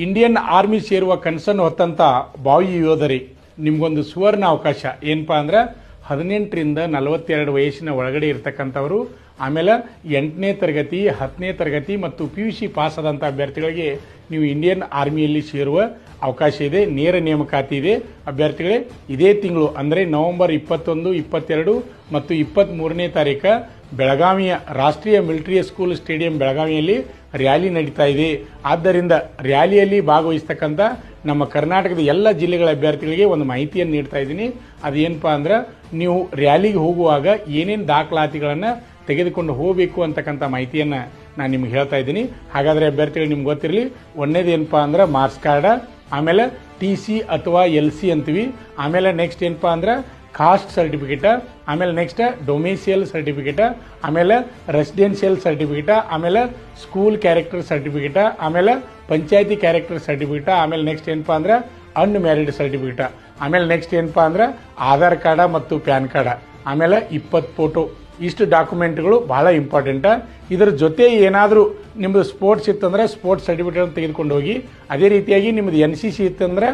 Indian army ಸೇರುವ ಕನಸನ್ನು ಹೊತ್ತಂಥ ಬಾಯಿ ಯೋಧರಿ ನಿಮಗೊಂದು ಸುವರ್ಣ ಅವಕಾಶ ಏನಪ್ಪ ಅಂದ್ರೆ 18ರಿಂದ 42 ವಯಸ್ಸಿನ ಒಳಗಡೆ ಇರತಕ್ಕಂಥವರು, ಆಮೇಲೆ 8ನೇ ತರಗತಿ 10ನೇ ತರಗತಿ ಮತ್ತು PUC ಪಾಸ್ ಆದಂಥ ಅಭ್ಯರ್ಥಿಗಳಿಗೆ ನೀವು ಇಂಡಿಯನ್ ಆರ್ಮಿಯಲ್ಲಿ ಸೇರುವ ಅವಕಾಶ ಇದೆ. ನೇರ ನೇಮಕಾತಿ ಇದೆ. ಅಭ್ಯರ್ಥಿಗಳೇ, ಇದೇ ತಿಂಗಳು ಅಂದರೆ ನವೆಂಬರ್ 21, 22 ಮತ್ತು 23ನೇ ತಾರೀಕು ಬೆಳಗಾವಿಯ ರಾಷ್ಟ್ರೀಯ ಮಿಲಿಟರಿ ಸ್ಕೂಲ್ ಸ್ಟೇಡಿಯಂ ಬೆಳಗಾವಿಯಲ್ಲಿ ರ್ಯಾಲಿ ನಡೀತಾ ಇದೆ. ಆದ್ದರಿಂದ ರ್ಯಾಲಿಯಲ್ಲಿ ಭಾಗವಹಿಸ್ತಕ್ಕಂಥ ನಮ್ಮ ಕರ್ನಾಟಕದ ಎಲ್ಲ ಜಿಲ್ಲೆಗಳ ಅಭ್ಯರ್ಥಿಗಳಿಗೆ ಒಂದು ಮಾಹಿತಿಯನ್ನು ನೀಡ್ತಾ ಇದ್ದೀನಿ. ಅದೇನಪ್ಪ ಅಂದ್ರೆ, ನೀವು ರ್ಯಾಲಿಗೆ ಹೋಗುವಾಗ ಏನೇನು ದಾಖಲಾತಿಗಳನ್ನು ತೆಗೆದುಕೊಂಡು ಹೋಗಬೇಕು ಅಂತಕ್ಕಂಥ ಮಾಹಿತಿಯನ್ನು ನಾನು ನಿಮ್ಗೆ ಹೇಳ್ತಾ ಇದ್ದೀನಿ. ಹಾಗಾದರೆ ಅಭ್ಯರ್ಥಿಗಳು ನಿಮ್ಗೆ ಗೊತ್ತಿರಲಿ. ಒಂದೇದು ಏನಪ್ಪ ಅಂದ್ರೆ ಮಾರ್ಕ್ಸ್ ಕಾರ್ಡ್, ಆಮೇಲೆ TC ಅಥವಾ LC ಅಂತೀವಿ, ಆಮೇಲೆ ನೆಕ್ಸ್ಟ್ ಏನಪ್ಪ ಅಂದ್ರೆ ಕಾಸ್ಟ್ ಸರ್ಟಿಫಿಕೇಟ್, ಆಮೇಲೆ ನೆಕ್ಸ್ಟ್ ಡೊಮಿಸಿಯಲ್ ಸರ್ಟಿಫಿಕೇಟ್, ಆಮೇಲೆ ರೆಸಿಡೆನ್ಷಿಯಲ್ ಸರ್ಟಿಫಿಕೇಟ್, ಆಮೇಲೆ ಸ್ಕೂಲ್ ಕ್ಯಾರೆಕ್ಟರ್ ಸರ್ಟಿಫಿಕೇಟ್, ಆಮೇಲೆ ಪಂಚಾಯತಿ ಕ್ಯಾರೆಕ್ಟರ್ ಸರ್ಟಿಫಿಕೇಟ್, ಆಮೇಲೆ ನೆಕ್ಸ್ಟ್ ಏನಪ್ಪ ಅಂದ್ರೆ ಅನ್ಮ್ಯಾರಿಡ್ ಸರ್ಟಿಫಿಕೇಟ್, ಆಮೇಲೆ ನೆಕ್ಸ್ಟ್ ಏನಪ್ಪ ಅಂದ್ರೆ ಆಧಾರ್ ಕಾರ್ಡ ಮತ್ತು ಪ್ಯಾನ್ ಕಾರ್ಡ, ಆಮೇಲೆ 20 ಫೋಟೋ. ಇಷ್ಟು ಡಾಕ್ಯುಮೆಂಟ್ಗಳು ಬಹಳ ಇಂಪಾರ್ಟೆಂಟ್. ಇದರ ಜೊತೆ ಏನಾದರೂ ನಿಮ್ಮದು ಸ್ಪೋರ್ಟ್ಸ್ ಇತ್ತಂದ್ರೆ ಸ್ಪೋರ್ಟ್ಸ್ ಸರ್ಟಿಫಿಕೇಟ್ ತೆಗೆದುಕೊಂಡು ಹೋಗಿ. ಅದೇ ರೀತಿಯಾಗಿ ನಿಮ್ಮದು NCC ಇತ್ತಂದ್ರೆ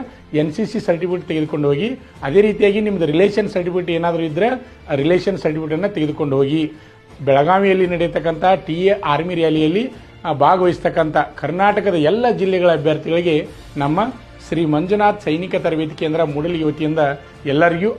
NCC ಸರ್ಟಿಫಿಕೇಟ್ ತೆಗೆದುಕೊಂಡು ಹೋಗಿ. ಅದೇ ರೀತಿಯಾಗಿ ನಿಮ್ಮದು ರಿಲೇಷನ್ ಸರ್ಟಿಫಿಕೇಟ್ ಏನಾದರೂ ಇದ್ದರೆ ರಿಲೇಷನ್ ಸರ್ಟಿಫಿಕೇಟನ್ನು ತೆಗೆದುಕೊಂಡು ಹೋಗಿ. ಬೆಳಗಾವಿಯಲ್ಲಿ ನಡೆಯತಕ್ಕಂಥ TA ಆರ್ಮಿ ರ್ಯಾಲಿಯಲ್ಲಿ ಭಾಗವಹಿಸ್ತಕ್ಕಂಥ ಕರ್ನಾಟಕದ ಎಲ್ಲ ಜಿಲ್ಲೆಗಳ ಅಭ್ಯರ್ಥಿಗಳಿಗೆ ನಮ್ಮ ಶ್ರೀ ಮಂಜುನಾಥ್ ಸೈನಿಕ ತರಬೇತಿ ಕೇಂದ್ರ ಮೂಡಲಗಿ ವತಿಯಿಂದ ಎಲ್ಲರಿಗೂ